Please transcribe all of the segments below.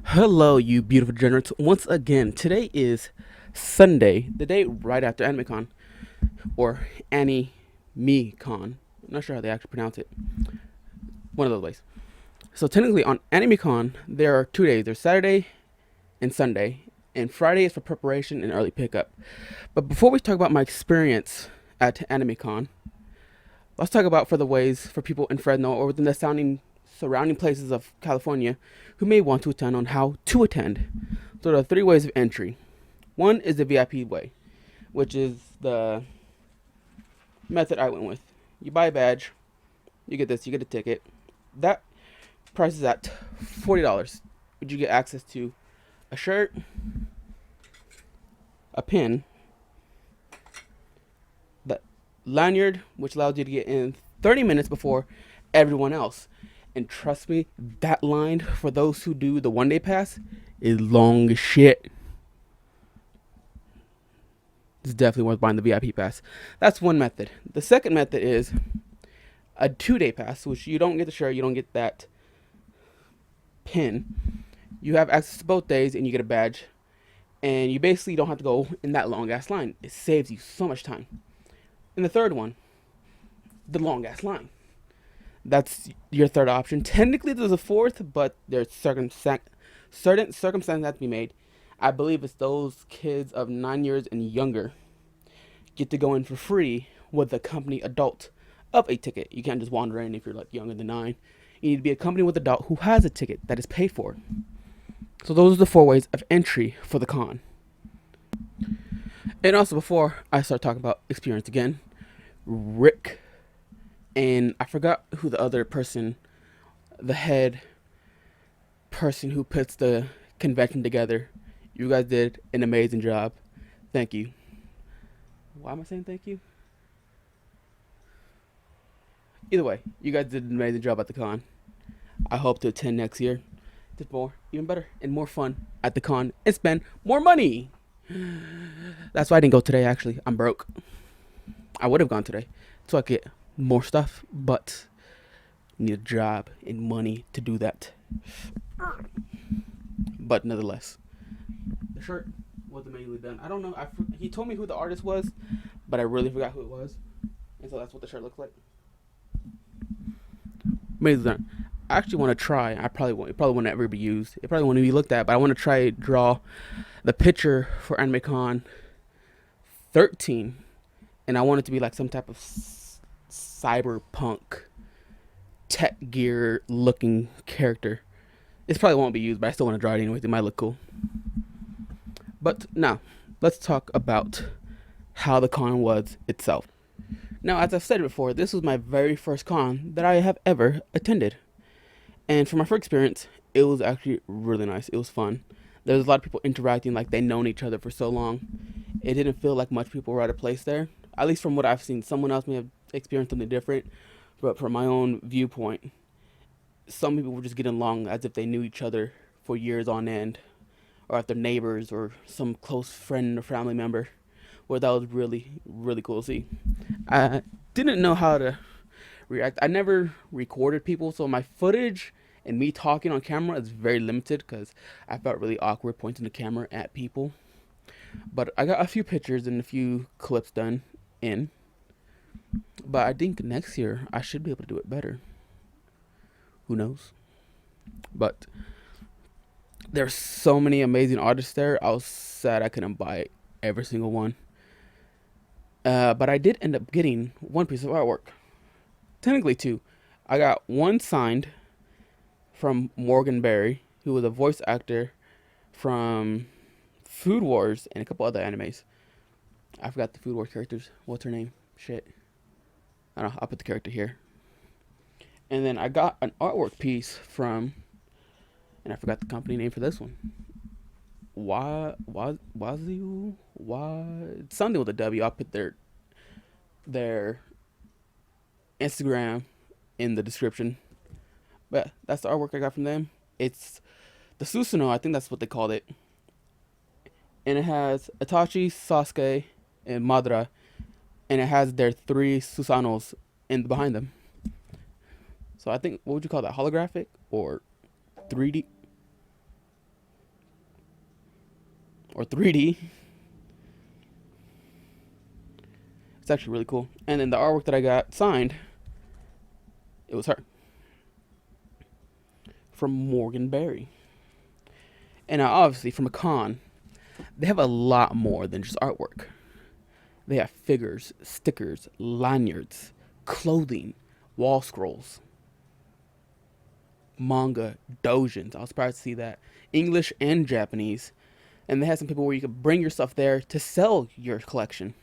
Hello, you beautiful degenerates. Once again, today is Sunday, the day right after AnimeCon, or AnimeCon. I'm not sure how they actually pronounce it. One of those ways. So technically, on AnimeCon, there are 2 days. There's Saturday and Sunday, and Friday is for preparation and early pickup. But before we talk about my experience at AnimeCon, let's talk about for the ways for people in Fresno or within the surrounding places of California who may want to attend on how to attend. So there are three ways of entry. One is the VIP way, which is the method I went with. You buy a badge, you get this, you get a ticket. That price is at $40. Would you get access to a shirt, a pin, the lanyard, which allows you to get in 30 minutes before everyone else. And trust me, that line for those who do the 1 day pass is long as shit. It's definitely worth buying the VIP pass. That's one method. The second method is a 2 day pass, which you don't get the shirt, you don't get that pin. You have access to both days and you get a badge. And you basically don't have to go in that long ass line. It saves you so much time. And the third one, the long ass line. That's your third option. Technically, there's a fourth, but there's certain circumstances have to be made. I believe it's those kids of 9 years and younger get to go in for free with the company adult of a ticket. You can't just wander in if you're like younger than 9. You need to be accompanied with an adult who has a ticket that is paid for. So those are the 4 ways of entry for the con. And also, before I start talking about experience again, Rick and I forgot who the other person, the head person who puts the convention together. You guys did an amazing job. Thank you. Why am I saying thank you? Either way, you guys did an amazing job at the con. I hope to attend next year. Did more, even better, and more fun at the con and spend more money. That's why I didn't go today, actually. I'm broke. I would have gone today so I could get more stuff, but need a job and money to do that. But nonetheless, the shirt was amazingly done. I don't know. He told me who the artist was, but I really forgot who it was, and so that's what the shirt looks like. Amazingly done. I actually want to try. I probably won't. It probably won't ever be used. It probably won't even be looked at. But I want to try draw the picture for AnimeCon 13, and I want it to be like some type of cyberpunk tech gear looking character. This probably won't be used, but I still want to draw it anyway. It might look cool. But now, let's talk about how the con was itself. Now, as I've said before, this was my very first con that I have ever attended. And for my first experience, it was actually really nice. It was fun. There was a lot of people interacting like they'd known each other for so long. It didn't feel like much people were out of place there. At least from what I've seen. Someone else may have experienced something different. But from my own viewpoint, some people were just getting along as if they knew each other for years on end. Or if they're neighbors or some close friend or family member. Where that was really, really cool to see. I didn't know how to react. I never recorded people, so my footage and me talking on camera is very limited because I felt really awkward pointing the camera at people. But I got a few pictures and a few clips done in. But I think next year I should be able to do it better. Who knows? But there's so many amazing artists there. I was sad I couldn't buy every single one. But I did end up getting one piece of artwork. Technically two. I got one signed from Morgan Berry, who was a voice actor from Food Wars and a couple other animes. I forgot the Food Wars characters. What's her name? Shit. I don't know. I'll put the character here. And then I got an artwork piece from, and I forgot the company name for this one. Wazoo? Something with a W. I'll put their Instagram in the description. But that's the artwork I got from them. It's the Susanoo, I think that's what they called it. And it has Itachi, Sasuke, and Madara. And it has their 3 Susanos behind them. So I think, what would you call that? Holographic or 3D? or 3D. It's actually really cool. And then the artwork that I got signed, it was her from Morgan Berry. And now, obviously, from a con, they have a lot more than just artwork. They have figures, stickers, lanyards, clothing, wall scrolls, manga, dojins. I was surprised to see that. English and Japanese. And they have some people where you could bring your stuff there to sell your collection.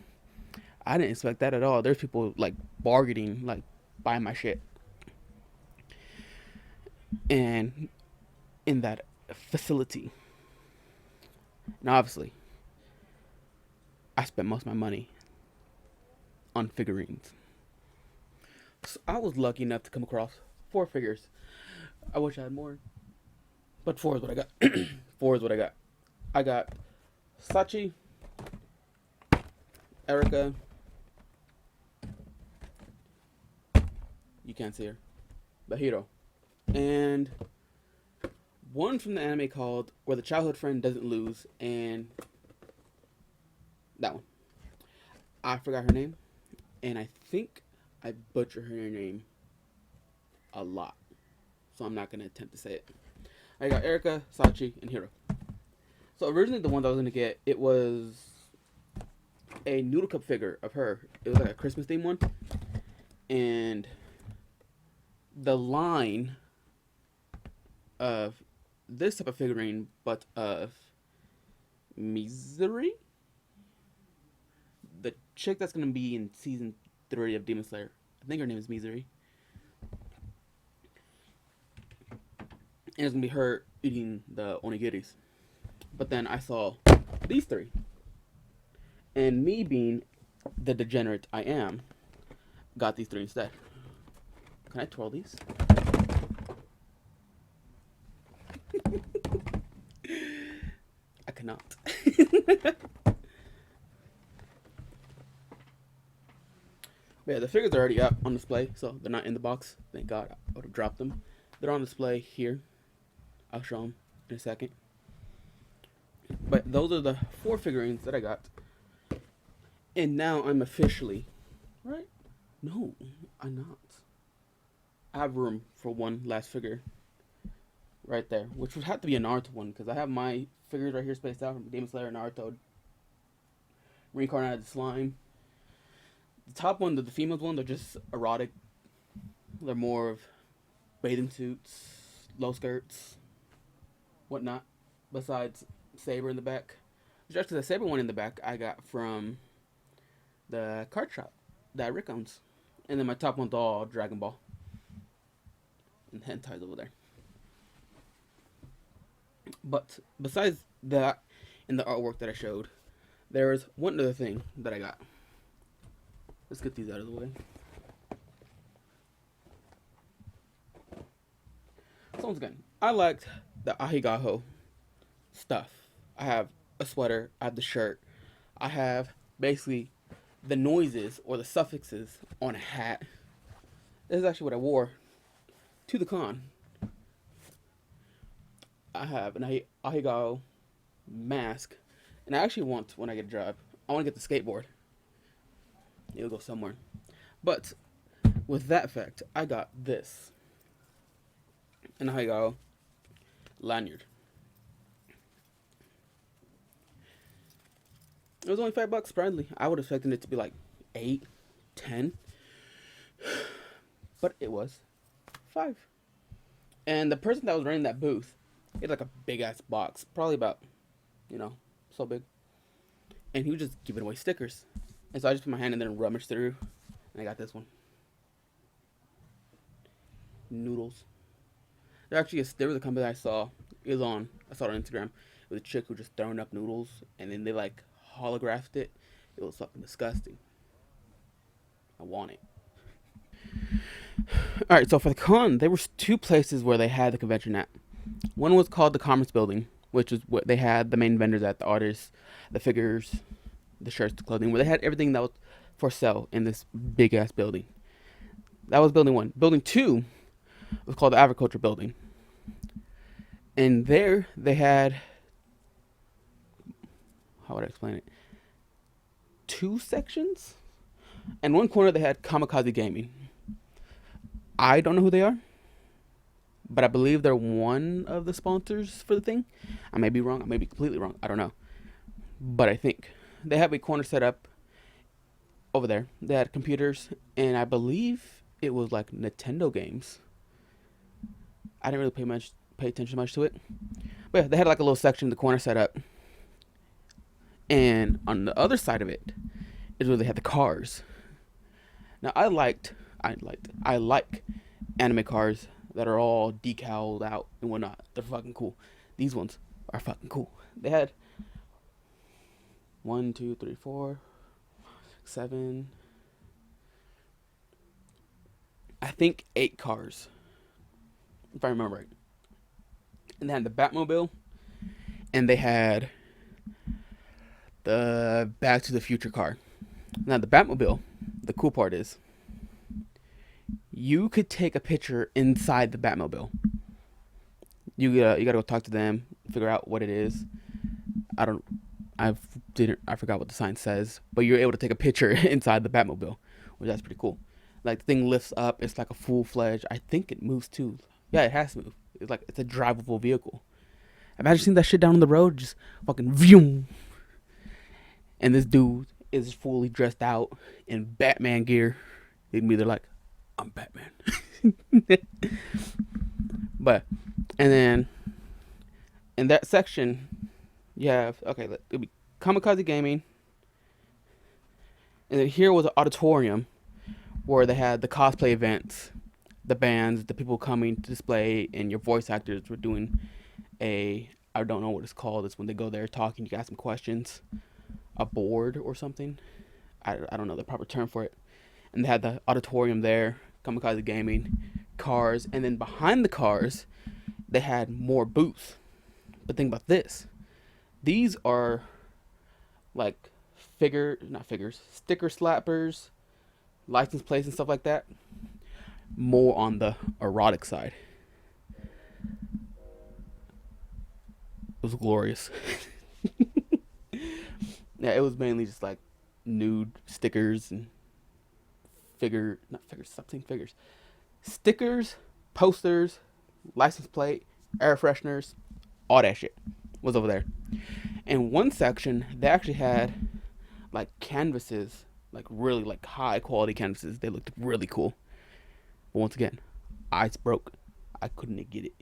I didn't expect that at all. There's people like bargaining, like buy my shit. And in that facility. And obviously, I spent most of my money on figurines. So I was lucky enough to come across 4 figures. I wish I had more, but 4 is what I got. 4 is what I got. I got Sachi, Erica. You can't see her, but Hiro, and one from the anime called "Where the Childhood Friend Doesn't Lose," and that one. I forgot her name, and I think I butcher her name a lot, so I'm not gonna attempt to say it. I got Erica, Sachi, and Hiro. So originally, the one that I was gonna get, it was a noodle cup figure of her. It was like a Christmas themed one, and the line of this type of figurine, but of Misery, the chick that's gonna be in season 3 of Demon Slayer. I think her name is Misery, and it's gonna be her eating the onigiris. But then I saw these 3, and me being the degenerate I am, got these 3 instead. Can I twirl these? I cannot. But yeah, the figures are already up on display, so they're not in the box. Thank God, I would have dropped them. They're on display here. I'll show them in a second. But those are the 4 figurines that I got. And now I'm officially... Right? No, I'm not. I have room for one last figure. Right there. Which would have to be a Naruto one, because I have my figures right here spaced out from Demon Slayer, Naruto, Reincarnated Slime. The top one, the females one, they're just erotic. They're more of bathing suits, low skirts, whatnot. Besides Saber in the back. Which actually the Saber one in the back I got from the card shop that Rick owns. And then my top one's all Dragon Ball. And hentai's over there. But besides that, in the artwork that I showed, there is one other thing that I got. Let's get these out of the way. So once again, I liked the Ahigaho stuff. I have a sweater, I have the shirt, I have basically the noises or the suffixes on a hat. This is actually what I wore to the con. I have an Ahigaho mask, and I actually want, when I get a job, I want to get the skateboard. It'll go somewhere. But with that fact, I got this. An Ahigaho lanyard. It was only $5, surprisingly. I would have expected it to be like 8, 10. But it was 5. And the person that was running that booth, he had like a big ass box. Probably about, so big. And he was just giving away stickers. And so I just put my hand in there and rummaged through. And I got this one. Noodles. There was a company I saw. I saw it on Instagram. It was a chick who just throwing up noodles. And then they like holographed it. It was fucking disgusting. I want it. Alright, so for the con, there was 2 places where they had the convention at. One was called the Commerce Building, which is what they had the main vendors at, the artists, the figures, the shirts, the clothing, where they had everything that was for sale in this big ass building. That was building 1. Building 2 was called the Agriculture Building. And there they had how would I explain it? Two sections. In one corner they had Kamikaze Gaming. I don't know who they are, but I believe they're one of the sponsors for the thing. I may be wrong. I may be completely wrong. I don't know. But I think they have a corner set up over there. They had computers, and I believe it was like Nintendo games. I didn't really pay attention much to it. But yeah, they had like a little section in the corner set up. And on the other side of it is where they had the cars. Now I like anime cars that are all decaled out and whatnot. They're fucking cool. These ones are fucking cool. They had 1, 2, 3, 4, 7. I think 8 cars, if I remember right. And they had the Batmobile, and they had the Back to the Future car. Now the Batmobile, the cool part is, you could take a picture inside the Batmobile. You gotta go talk to them, figure out what it is. I forgot what the sign says, but you're able to take a picture inside the Batmobile, which that's pretty cool. Like the thing lifts up, it's like a full-fledged. I think it moves too. Yeah, it has to move. It's a drivable vehicle. Imagine seeing that shit down on the road, just fucking vroom. And this dude is fully dressed out in Batman gear. They'd be like, I'm Batman. But, and then in that section, you have, it'll be Kamikaze Gaming. And then here was an auditorium where they had the cosplay events, the bands, the people coming to display, and your voice actors were doing I don't know what it's called. It's when they go there talking, you can ask them questions. A board or something. I don't know the proper term for it. And they had the auditorium there, Kamikaze Gaming, cars, and then behind the cars, they had more booths. But think about this. These are like sticker slappers, license plates and stuff like that. More on the erotic side. It was glorious. Yeah, it was mainly just like nude stickers and figures, stickers, posters, license plate, air fresheners, all that shit was over there. In one section, they actually had like canvases, like really like high quality canvases. They looked really cool. But once again, ice broke. I couldn't get it.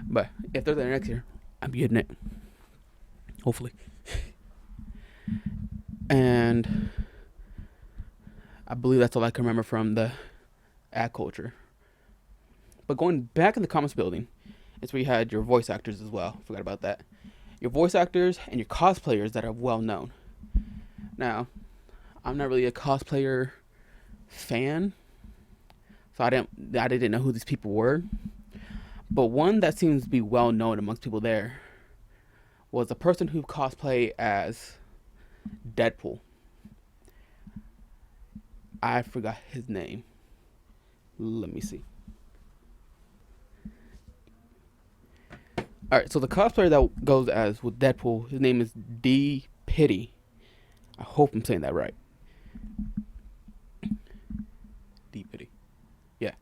But if they're there next year, I'm getting it. Hopefully. And I believe that's all I can remember from the ad culture. But going back in the Comics building, it's where you had your voice actors as well. Forgot about that. Your voice actors and your cosplayers that are well known. Now, I'm not really a cosplayer fan, so I didn't know who these people were. But one that seems to be well known amongst people there was a person who cosplayed as Deadpool. I forgot his name. Let me see. Alright, so the cosplayer that goes as with Deadpool, his name is D. Pity. I hope I'm saying that right. D. Pity. Yeah.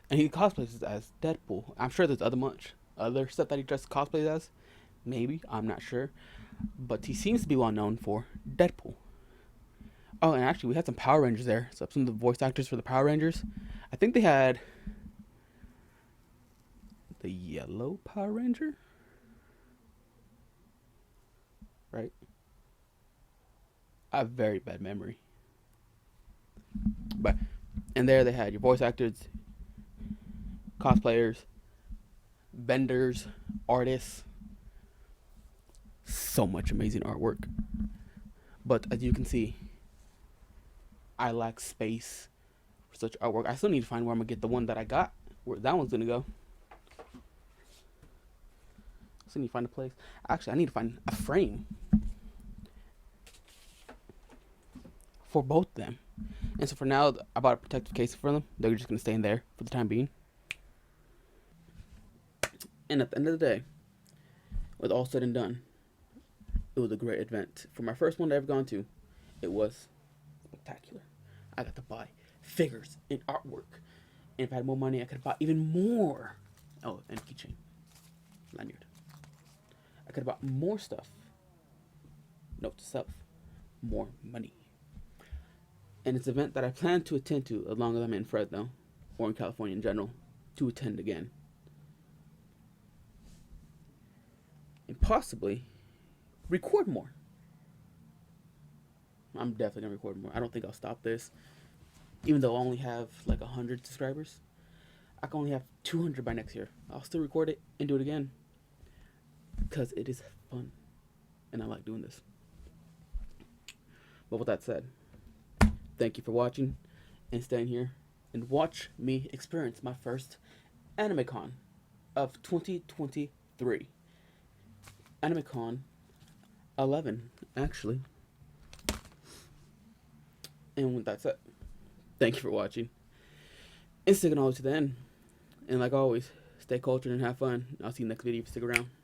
And he cosplays as Deadpool. I'm sure there's other stuff that he just cosplays as. Maybe. I'm not sure. But he seems to be well known for Deadpool. Oh, and actually, we had some Power Rangers there. So some of the voice actors for the Power Rangers. I think they had the yellow Power Ranger. Right? I have very bad memory. But, and there they had your voice actors, cosplayers, vendors, artists. So much amazing artwork. But as you can see, I lack space for such artwork. I still need to find where I'm going to get the one that I got. Where that one's going to go. I still need to find a place. Actually, I need to find a frame for both of them. And so for now, I bought a protective case for them. They're just going to stay in there for the time being. And at the end of the day, with all said and done, it was a great event. For my first one that I've gone to, it was spectacular. I got to buy figures and artwork. And if I had more money, I could buy even more. Oh, and keychain, lanyard. I could have bought more stuff. Note to self, more money. And it's an event that I plan to attend to as long as I'm in Fresno or in California in general to attend again. And possibly record more. I'm definitely gonna record more. I don't think I'll stop this. Even though I only have like 100 subscribers, I can only have 200 by next year. I'll still record it and do it again because it is fun and I like doing this. But with that said, thank you for watching and staying here and watch me experience my first AnimeCon of 2023. AnimeCon 11, actually. And with that said, thank you for watching and sticking all the way to the end. And like always, stay cultured and have fun. I'll see you next video if you stick around.